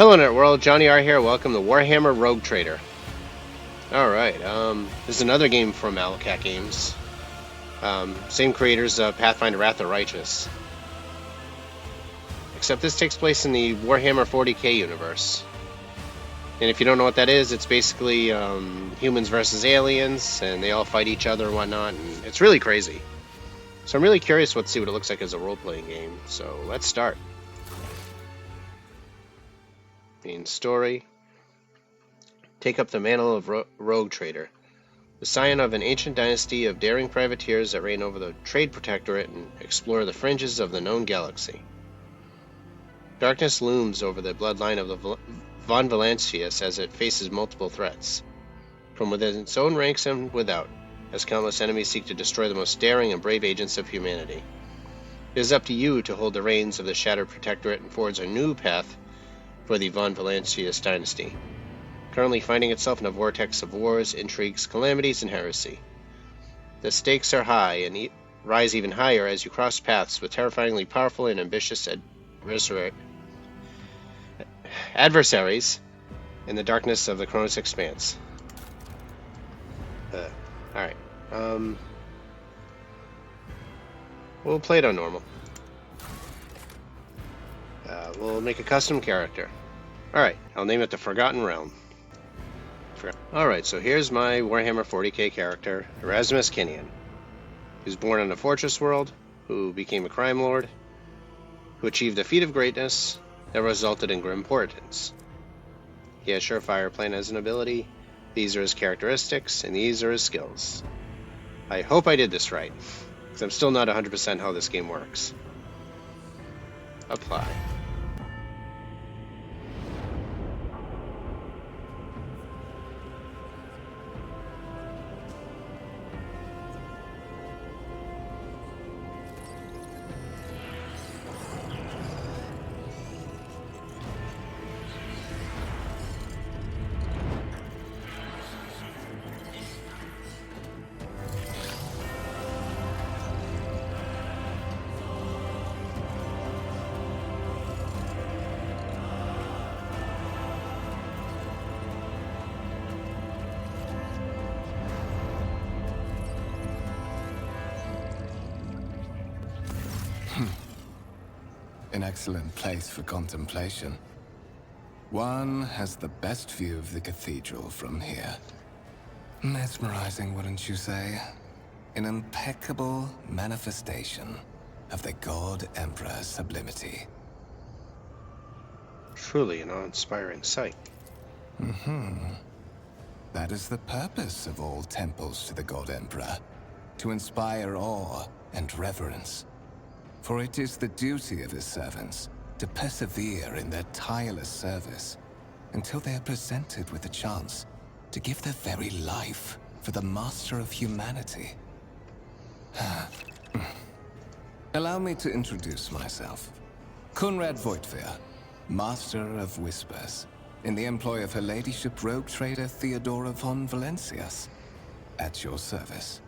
Hello, Net World. Johnny R here. Welcome to Warhammer Rogue Trader. Alright, this is another game from Owlcat Games. Same creators of Pathfinder Wrath of Righteous. Except this takes place in the Warhammer 40k universe. And if you don't know what that is, it's basically humans versus aliens, and they all fight each other and whatnot, and it's really crazy. So I'm really curious to see what it looks like as a role-playing game, so let's start. Main story. Take up the mantle of Rogue Trader, the scion of an ancient dynasty of daring privateers that reign over the Trade Protectorate and explore the fringes of the known galaxy. Darkness looms over the bloodline of the Von Valancius as it faces multiple threats, from within its own ranks and without, as countless enemies seek to destroy the most daring and brave agents of humanity. It is up to you to hold the reins of the Shattered Protectorate and forge a new path for the Von Valancius dynasty, currently finding itself in a vortex of wars, intrigues, calamities, and heresy. The stakes are high and rise even higher as you cross paths with terrifyingly powerful and ambitious adversaries in the darkness of the Chronos Expanse. Alright. We'll play it on normal. We'll make a custom character. Alright, I'll name it the Forgotten Realm. Alright, so here's my Warhammer 40k character, Erasmus Kinnian, who's born in a fortress world, who became a crime lord, who achieved a feat of greatness that resulted in grim portents. He has Surefire Plan as an ability, these are his characteristics, and these are his skills. I hope I did this right, because I'm still not 100% how this game works. Apply. An excellent place for contemplation. One has the best view of the cathedral from here. Mesmerizing, wouldn't you say? An impeccable manifestation of the God Emperor's sublimity. Truly an awe-inspiring sight. That is the purpose of all temples to the God Emperor, to inspire awe and reverence. For it is the duty of his servants to persevere in their tireless service until they are presented with the chance to give their very life for the master of humanity. Allow me to introduce myself. Conrad Voigtveer, Master of Whispers, in the employ of Her Ladyship Rogue Trader Theodora von Valancius, at your service.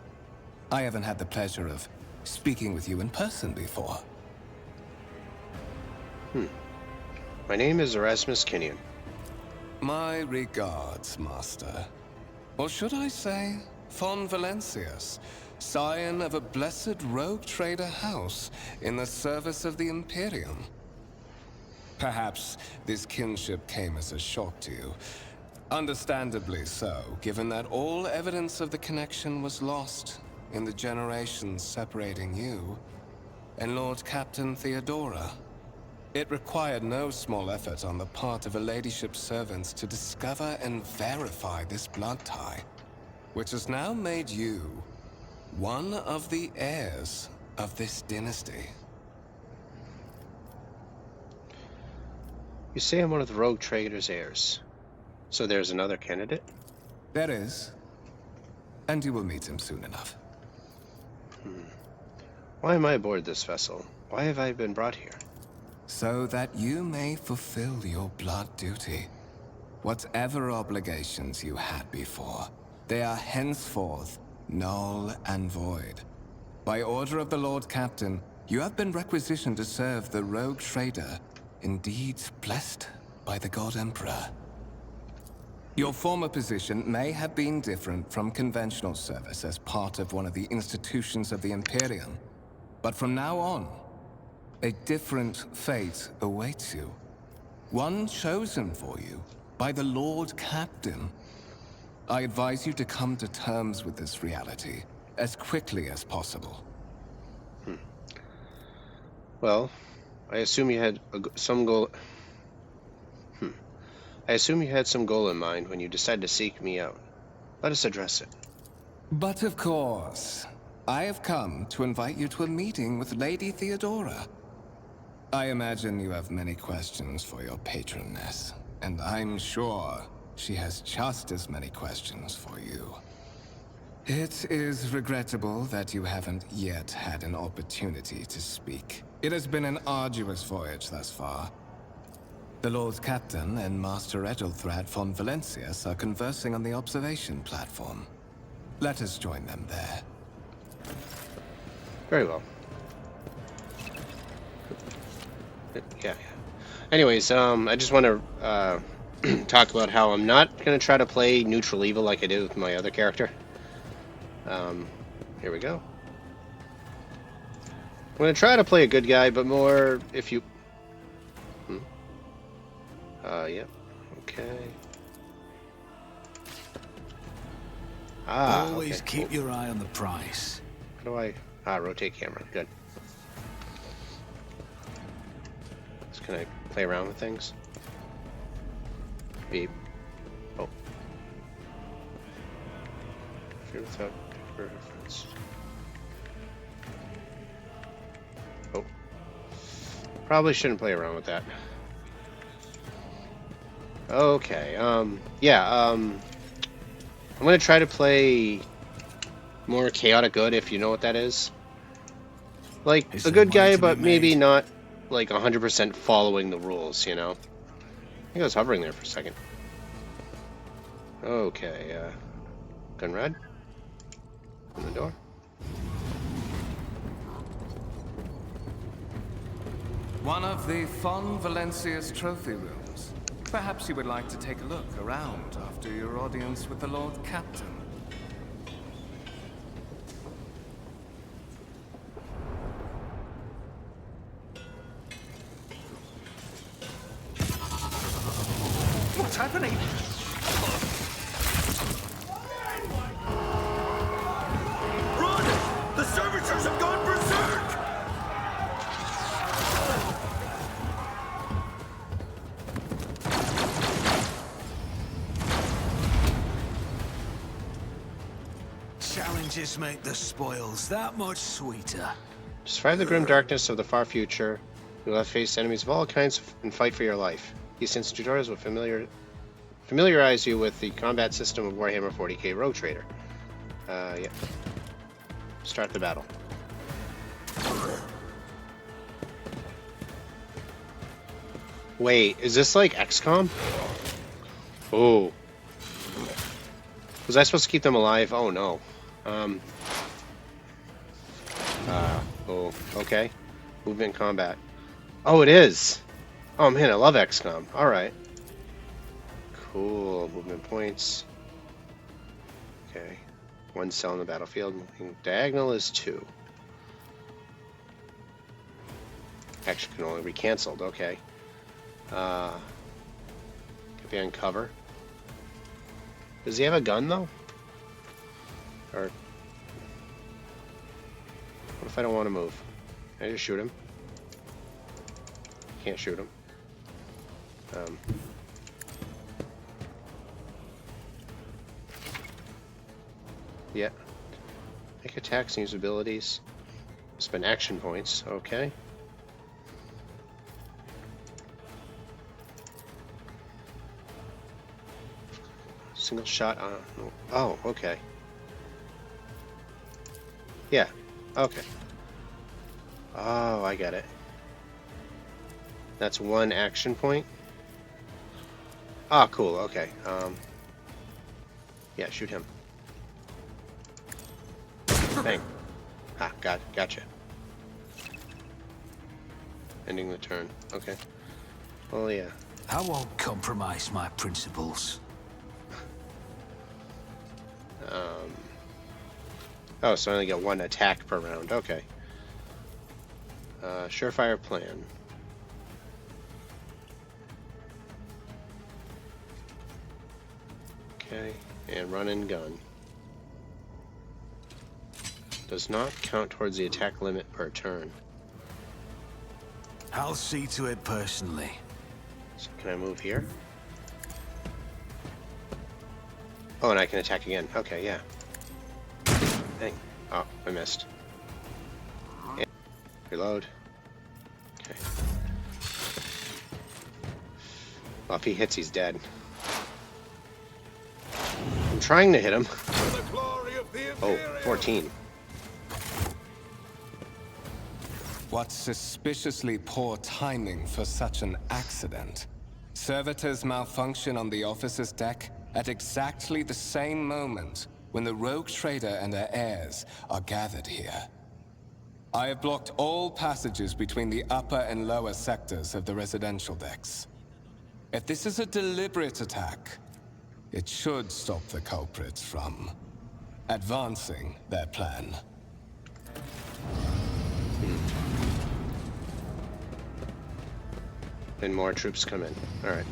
I haven't had the pleasure of speaking with you in person before. My name is Erasmus Kinnian. My regards, Master. Or should I say, von Valancius, scion of a blessed rogue trader house in the service of the Imperium. Perhaps this kinship came as a shock to you. Understandably so, given that all evidence of the connection was lost in the generations separating you and Lord Captain Theodora. It required no small effort on the part of Her Ladyship's servants to discover and verify this blood tie, which has now made you one of the heirs of this dynasty. You say I'm one of the Rogue Trader's heirs. So there's another candidate? There is. And you will meet him soon enough. Why am I aboard this vessel? Why have I been brought here? So that you may fulfill your blood duty. Whatever obligations you had before, they are henceforth null and void. By order of the Lord Captain, you have been requisitioned to serve the Rogue Trader, indeed blessed by the God Emperor. Your former position may have been different from conventional service as part of one of the institutions of the Imperium, but from now on, a different fate awaits you. One chosen for you by the Lord Captain. I advise you to come to terms with this reality as quickly as possible. Well, I assume you had some goal. I assume you had some goal in mind when you decided to seek me out. Let us address it. But of course, I have come to invite you to a meeting with Lady Theodora. I imagine you have many questions for your patroness, and I'm sure she has just as many questions for you. It is regrettable that you haven't yet had an opportunity to speak. It has been an arduous voyage thus far. The Lord Captain and Master Ethelthrad von Valencius are conversing on the observation platform. Let us join them there. Very well. Yeah. Anyways, I just want to talk about how I'm not going to try to play neutral evil like I did with my other character. Here we go. I'm going to try to play a good guy, but more if you... Yep. Okay. Always okay, keep your eye on the prize. How do I... rotate camera. Good. So can I play around with things? Beep. Oh. Fear without reference. Oh. Probably shouldn't play around with that. Okay, I'm gonna try to play more chaotic good, if you know what that is. Like, Is a there good money guy, to be but maybe made? not, like, 100% following the rules, you know? I think I was hovering there for a second. Okay, gun red. Open the door. One of the von Valencius trophy rooms. Perhaps you would like to take a look around after your audience with the Lord Captain. What's happening? Run! The servitors have gone berserk! Challenges make the spoils that much sweeter. Survive the grim darkness of the far future. You will have to face enemies of all kinds and fight for your life. These instant tutorials will familiarize you with the combat system of Warhammer 40k Rogue Trader. Yeah. Start the battle. Wait, is this like XCOM? Oh. Was I supposed to keep them alive? Oh no. Oh, okay. Movement combat. Oh, it is! Oh man, I love XCOM. Alright. Cool. Movement points. Okay. 1 cell in the battlefield. Moving diagonal is 2. Action can only be cancelled. Okay. Could be on cover. Does he have a gun though? Or what if I don't want to move? Can I just shoot him? Can't shoot him. Yeah. Make attacks and use abilities. Spend action points. Okay. Single shot on... Oh, okay. Yeah. Okay. Oh, I get it. That's 1 action point. Ah, cool. Okay. Yeah, shoot him. Bang. Ah, gotcha. Ending the turn. Okay. Well, yeah. I won't compromise my principles. Oh, so I only get one attack per round. Okay. Surefire plan. Okay, and run and gun. Does not count towards the attack limit per turn. I'll see to it personally. So can I move here? Oh, and I can attack again. Okay, yeah. Dang. Oh, I missed. And reload. Okay. Well, if he hits, he's dead. I'm trying to hit him. Oh, 14. What suspiciously poor timing for such an accident. Servitors malfunction on the officer's deck at exactly the same moment when the rogue trader and her heirs are gathered here. I have blocked all passages between the upper and lower sectors of the residential decks. If this is a deliberate attack, it should stop the culprits from advancing their plan. And more troops come in. Alright.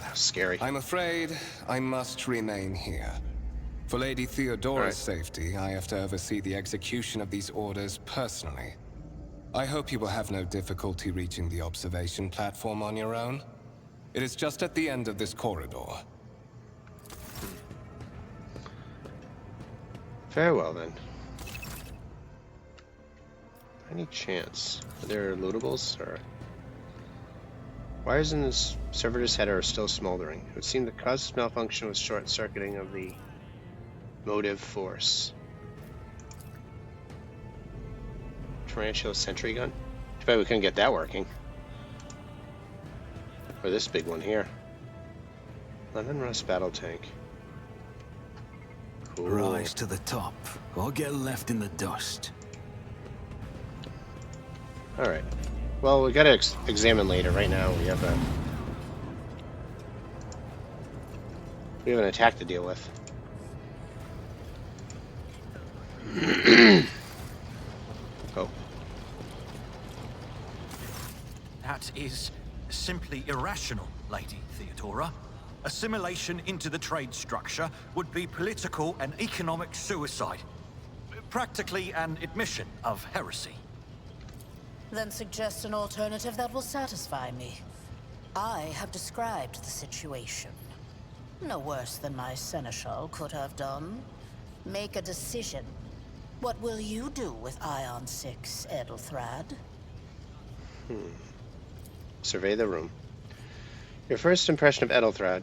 That was scary. I'm afraid I must remain here. For Lady Theodora's safety, I have to oversee the execution of these orders personally. I hope you will have no difficulty reaching the observation platform on your own. It is just at the end of this corridor. Very well, then. Any chance? Are there lootables, or... Wires in this servitor's head are still smoldering. It would seem the cause of malfunction was short-circuiting of the motive force. Tarantula sentry gun? Too bad we couldn't get that working. Or this big one here. Lemon Rust battle tank. Cool. Rise to the top, or get left in the dust. Alright. Well, we gotta examine later. Right now, we have an attack to deal with. Oh. That is simply irrational, Lady Theodora. Assimilation into the trade structure would be political and economic suicide. Practically an admission of heresy. Then suggest an alternative that will satisfy me. I have described the situation. No worse than my seneschal could have done. Make a decision. What will you do with Ion 6, Edelthrad? Survey the room. Your first impression of Edelthrad,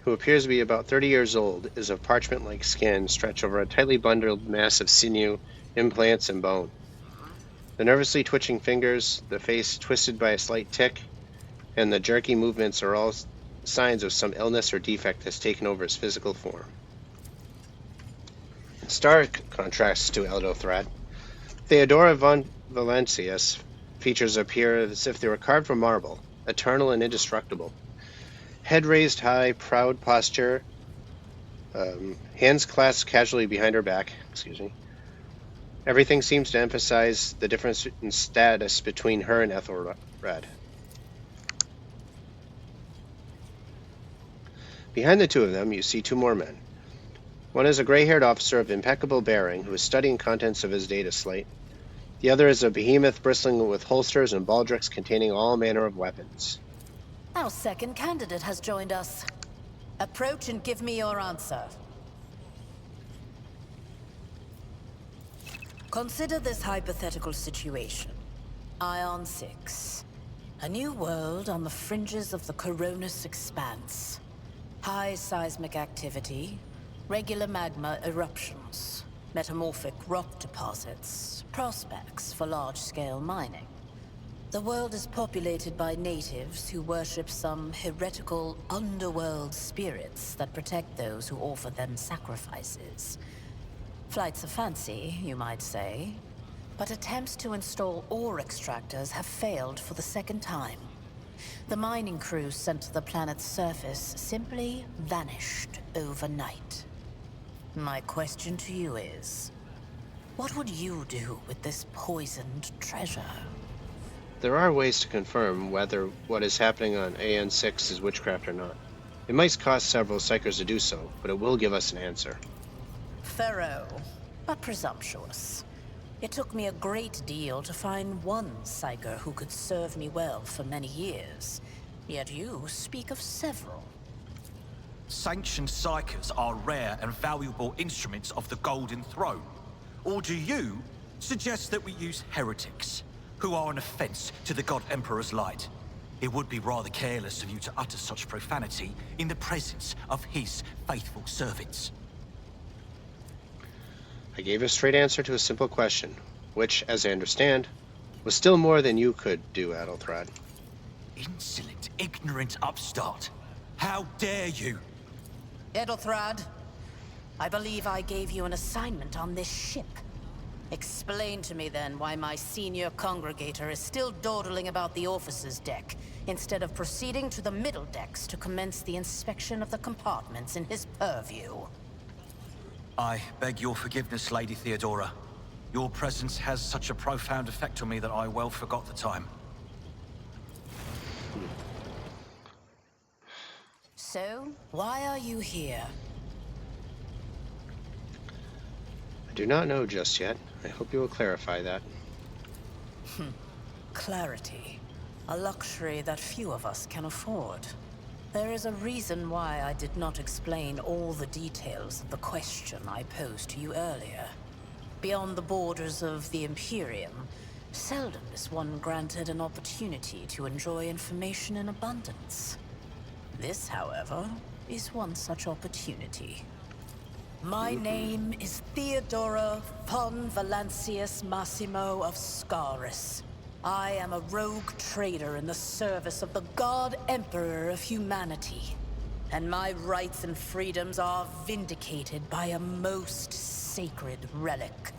who appears to be about 30 years old, is of parchment-like skin stretched over a tightly bundled mass of sinew, implants, and bone. The nervously twitching fingers, the face twisted by a slight tic, and the jerky movements are all signs of some illness or defect that's taken over his physical form. Stark contrasts to Edelthrad. Theodora von Valencius features appear as if they were carved from marble, eternal and indestructible. Head raised high, proud posture, hands clasped casually behind her back. Excuse me. Everything seems to emphasize the difference in status between her and Ethelred. Behind the two of them, you see two more men. One is a gray-haired officer of impeccable bearing who is studying contents of his data slate. The other is a behemoth bristling with holsters and baldricks containing all manner of weapons. Our second candidate has joined us. Approach and give me your answer. Consider this hypothetical situation. Ion 6. A new world on the fringes of the Coronis expanse. High seismic activity, regular magma eruptions, metamorphic rock deposits, prospects for large-scale mining. The world is populated by natives who worship some heretical underworld spirits that protect those who offer them sacrifices. Flights of fancy, you might say. but attempts to install ore extractors have failed for the second time. The mining crews sent to the planet's surface simply vanished overnight. My question to you is, what would you do with this poisoned treasure? There are ways to confirm whether what is happening on AN6 is witchcraft or not. It might cost several psychers to do so, but it will give us an answer. Thorough, but presumptuous. It took me a great deal to find one psyker who could serve me well for many years. Yet you speak of several. Sanctioned psychers are rare and valuable instruments of the Golden Throne. Or do you suggest that we use heretics, who are an offense to the God Emperor's light? It would be rather careless of you to utter such profanity in the presence of his faithful servants. I gave a straight answer to a simple question, which, as I understand, was still more than you could do, Adelthrad. Insolent, ignorant upstart. How dare you? Edelthrad, I believe I gave you an assignment on this ship. Explain to me then why my senior congregator is still dawdling about the officer's deck, instead of proceeding to the middle decks to commence the inspection of the compartments in his purview. I beg your forgiveness, Lady Theodora. Your presence has such a profound effect on me that I well forgot the time. So, why are you here? I do not know just yet. I hope you will clarify that. Clarity. A luxury that few of us can afford. There is a reason why I did not explain all the details of the question I posed to you earlier. Beyond the borders of the Imperium, seldom is one granted an opportunity to enjoy information in abundance. This, however, is one such opportunity. My name is Theodora von Valancius Massimo of Scaris. I am a rogue trader in the service of the God Emperor of humanity. And my rights and freedoms are vindicated by a most sacred relic.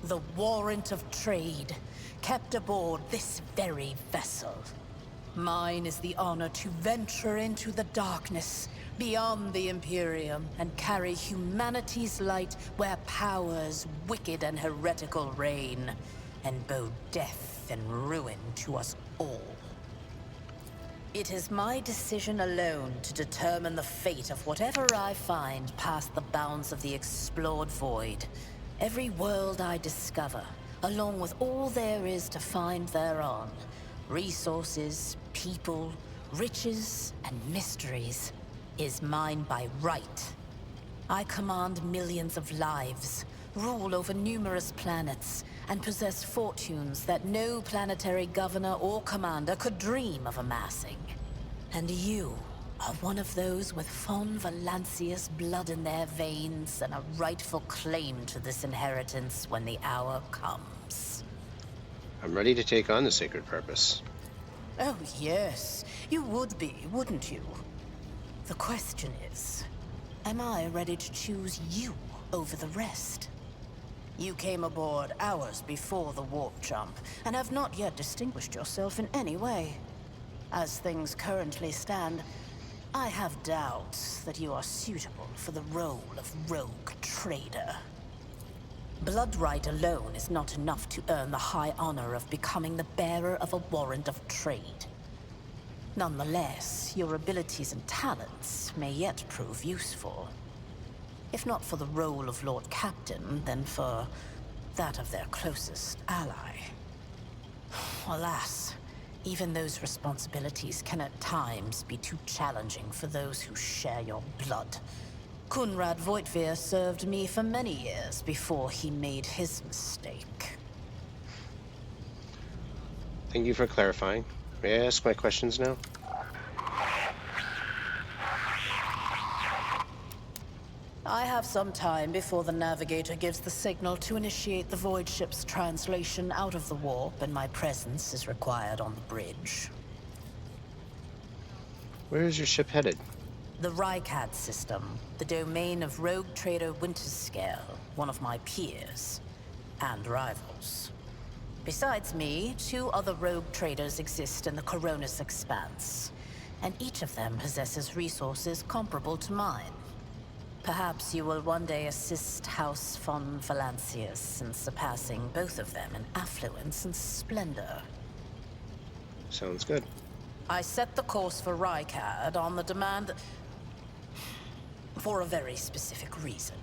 The warrant of trade, kept aboard this very vessel. Mine is the honor to venture into the darkness, beyond the Imperium, and carry humanity's light where powers wicked and heretical reign, and bow death and ruin to us all. It is my decision alone to determine the fate of whatever I find past the bounds of the explored void. Every world I discover, along with all there is to find thereon, resources, people, riches, and mysteries, is mine by right. I command millions of lives, rule over numerous planets, and possess fortunes that no planetary governor or commander could dream of amassing. And you are one of those with von Valancius blood in their veins and a rightful claim to this inheritance when the hour comes. I'm ready to take on the sacred purpose. Oh yes, you would be, wouldn't you? The question is, am I ready to choose you over the rest? You came aboard hours before the warp jump, and have not yet distinguished yourself in any way. As things currently stand, I have doubts that you are suitable for the role of rogue trader. Bloodright alone is not enough to earn the high honor of becoming the bearer of a warrant of trade. Nonetheless, your abilities and talents may yet prove useful. If not for the role of Lord Captain, then for that of their closest ally. Alas, even those responsibilities can at times be too challenging for those who share your blood. Kunrad Voitvir served me for many years before he made his mistake. Thank you for clarifying. May I ask my questions now? I have some time before the navigator gives the signal to initiate the void ship's translation out of the warp, and my presence is required on the bridge. Where is your ship headed? The Rycat system, the domain of rogue trader Winterscale, one of my peers and rivals. Besides me, 2 other rogue traders exist in the Coronis Expanse, and each of them possesses resources comparable to mine. Perhaps you will one day assist House von Valancius in surpassing both of them in affluence and splendor. Sounds good. I set the course for Rykard on the demand for a very specific reason.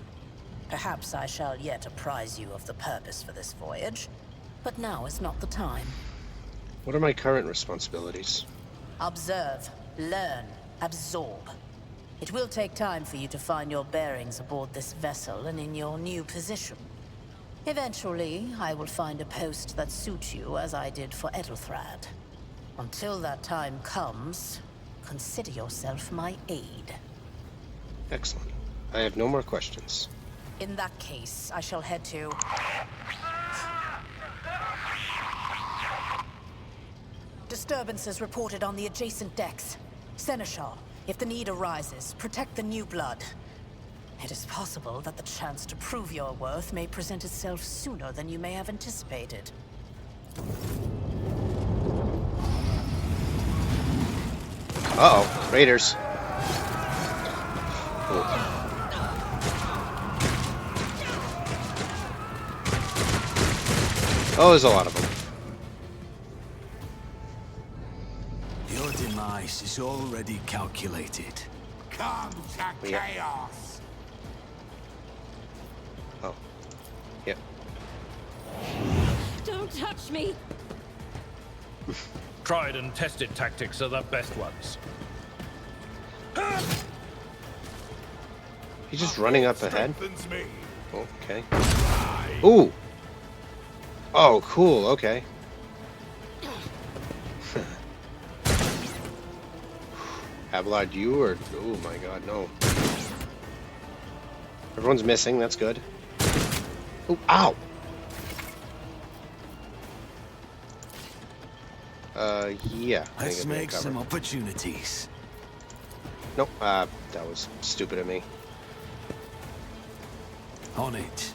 Perhaps I shall yet apprise you of the purpose for this voyage, but now is not the time. What are my current responsibilities? Observe, learn, absorb. It will take time for you to find your bearings aboard this vessel and in your new position. Eventually, I will find a post that suits you as I did for Edelthrad. Until that time comes, consider yourself my aide. Excellent. I have no more questions. In that case, I shall head to... Disturbances reported on the adjacent decks. Seneschal, if the need arises, protect the new blood. It is possible that the chance to prove your worth may present itself sooner than you may have anticipated. Uh-oh, raiders. Ooh. Oh, there's a lot of them. Your demise is already calculated. Come to chaos! Oh. Yep. Don't touch me! Tried and tested tactics are the best ones. He's just running up ahead? Me. Okay. Ooh! Oh, cool, okay. Abelard, you or... Oh my god, no. Everyone's missing, that's good. Oh, ow! Yeah. Let's make some opportunities. Nope, that was stupid of me. On it.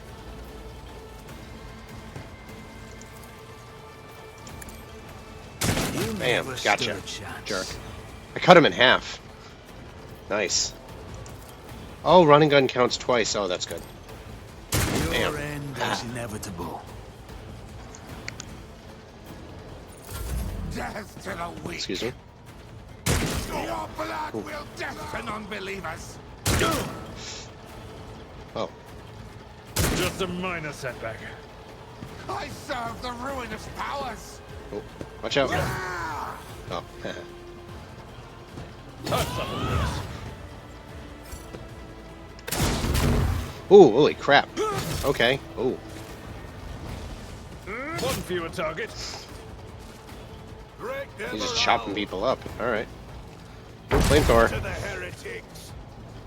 You Bam, never gotcha. stood a chance. Jerk. I cut him in half. Nice. Oh, running gun counts twice. Oh, that's good. Your Bam. end is inevitable. Death to the weak. Excuse me. Your blood will deafen unbelievers. Oh. Just a minor setback. I serve the ruinous powers. Oh. Watch out. Ah! Oh. Touch some of Ooh, holy crap. Okay. Ooh. this. One fewer target. He's just chopping people up. Alright. Flamethrower. To the heretics.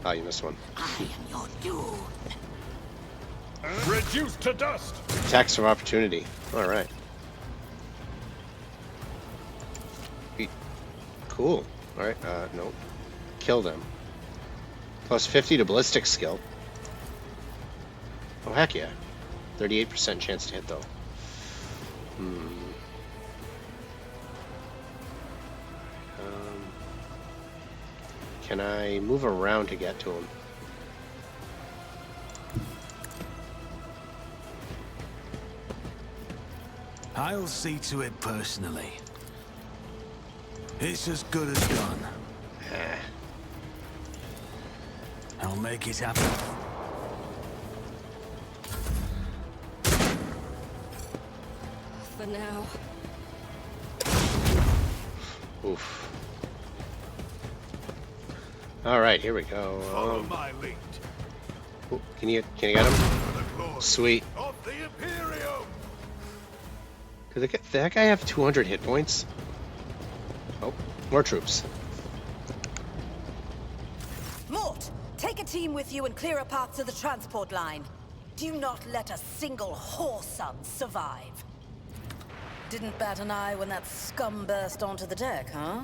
Oh, you missed one. I am your doom. Reduced to dust. Attacks of opportunity. Alright. Cool. Alright, no. Kill them. Plus 50 to ballistic skill. Oh, heck yeah. 38% chance to hit, though. Can I move around to get to him? I'll see to it personally. It's as good as done. I'll make it happen. For now. Oof. Alright, here we go. Follow my lead. Ooh, can you get him? For the glory Sweet. of the Imperium. Did that guy have 200 hit points? Oh, more troops. Mort, take a team with you and clear a path to the transport line. Do not let a single whoreson survive. Didn't bat an eye when that scum burst onto the deck, huh?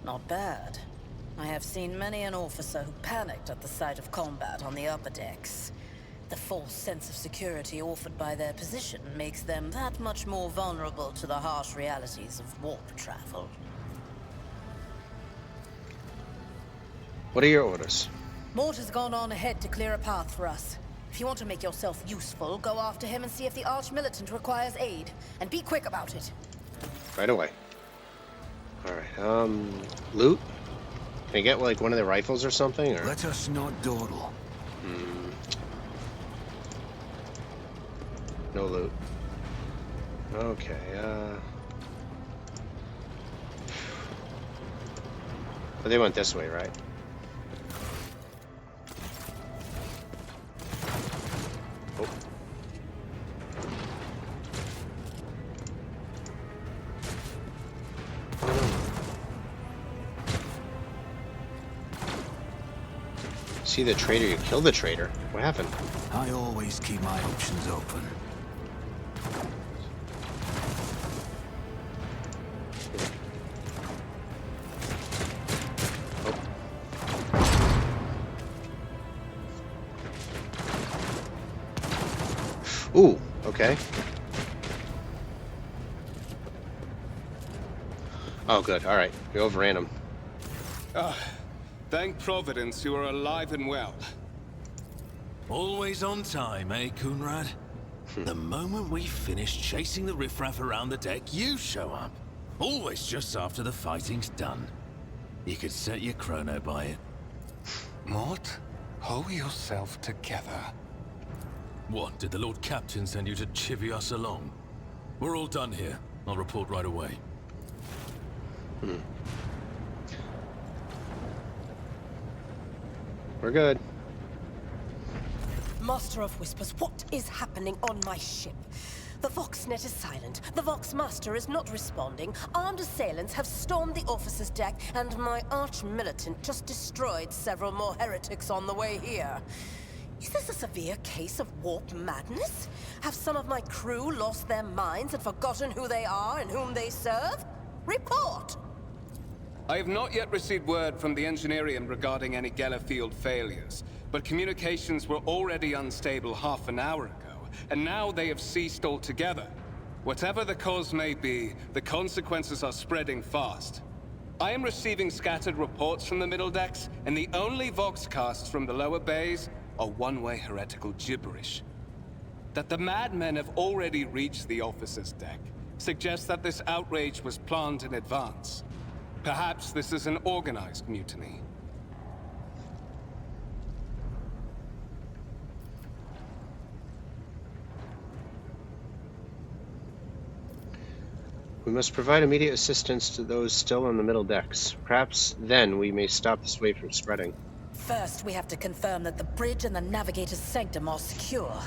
Not bad. I have seen many an officer who panicked at the sight of combat on the upper decks. The false sense of security offered by their position makes them that much more vulnerable to the harsh realities of warp travel. What are your orders? Mort has gone on ahead to clear a path for us. If you want to make yourself useful, go after him and see if the Arch-Militant requires aid. And be quick about it. Right away. Alright, loot? Can I get, like, one of the rifles or something, or? Let us not dawdle. No loot. Okay, But they went this way, right? Oh. See the traitor, you killed the traitor. What happened? I always keep my options open. Ooh, okay. Oh, good. All right. We overran him. Thank Providence you are alive and well. Always on time, eh, Coonrad? The moment we finish chasing the riffraff around the deck, you show up. Always just after the fighting's done. You could set your chrono by it. Mort, hold yourself together. What, did the Lord Captain send you to chivvy us along? We're all done here. I'll report right away. We're good. Master of Whispers, what is happening on my ship? The Voxnet is silent. The Voxmaster is not responding. Armed assailants have stormed the officer's deck, and my arch-militant just destroyed several more heretics on the way here. Is this a severe case of warp madness? Have some of my crew lost their minds and forgotten who they are and whom they serve? Report! I have not yet received word from the Engineering regarding any Gellerfield failures, but communications were already unstable half an hour ago, and now they have ceased altogether. Whatever the cause may be, the consequences are spreading fast. I am receiving scattered reports from the middle decks, and the only Voxcasts from the lower bays are one-way heretical gibberish. That the madmen have already reached the officer's deck suggests that this outrage was planned in advance. Perhaps this is an organized mutiny. We must provide immediate assistance to those still on the middle decks. Perhaps then we may stop this wave from spreading. First, we have to confirm that the bridge and the Navigator's Sanctum are secure.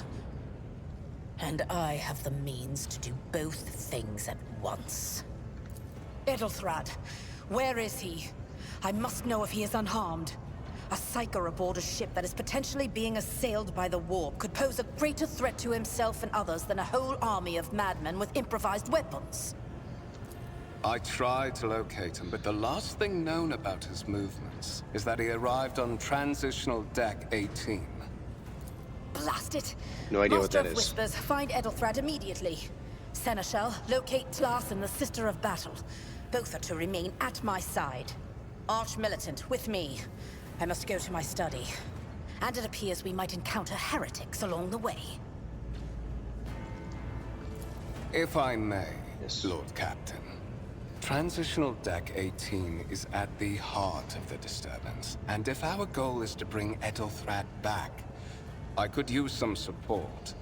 And I have the means to do both things at once. Edelthrad, where is he? I must know if he is unharmed. A psyker aboard a ship that is potentially being assailed by the warp could pose a greater threat to himself and others than a whole army of madmen with improvised weapons. I tried to locate him, but the last thing known about his movements is that he arrived on Transitional Deck 18. Blast it! No idea what Master that of is. Whispers, find Edelthrad immediately. Seneschal, locate Tlas and the Sister of Battle. Both are to remain at my side. Arch-Militant, with me. I must go to my study. And it appears we might encounter heretics along the way. If I may, Yes. Lord Captain. Transitional Deck 18 is at the heart of the disturbance, and if our goal is to bring Edelthrad back, I could use some support.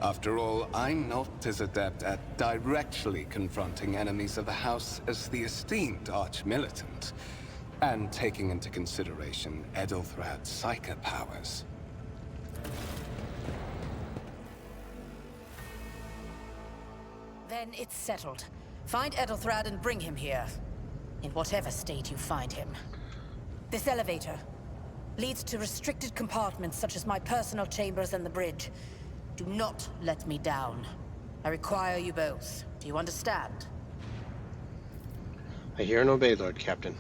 After all, I'm not as adept at directly confronting enemies of the House as the esteemed Arch-Militant, and taking into consideration Edelthrad's psychic powers. Then it's settled. Find Edelthrad and bring him here. In whatever state you find him. This elevator leads to restricted compartments such as my personal chambers and the bridge. Do not let me down. I require you both. Do you understand? I hear and obey, Lord Captain.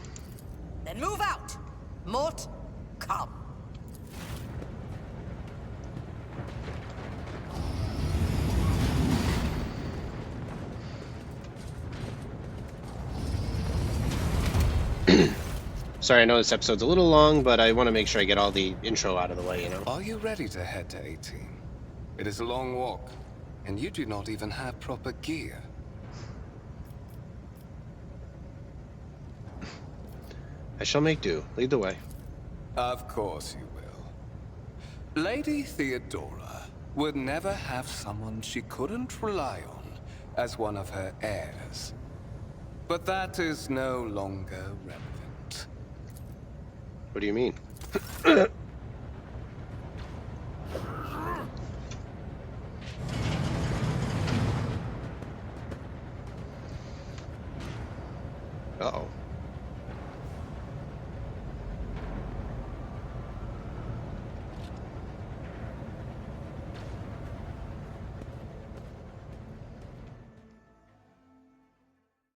Then move out! Mort, come. Sorry, I know this episode's a little long, but I want to make sure I get all the intro out of the way, you know? Are you ready to head to 18? It is a long walk, and you do not even have proper gear. I shall make do. Lead the way. Of course you will. Lady Theodora would never have someone she couldn't rely on as one of her heirs. But that is no longer relevant. What do you mean? Uh-oh.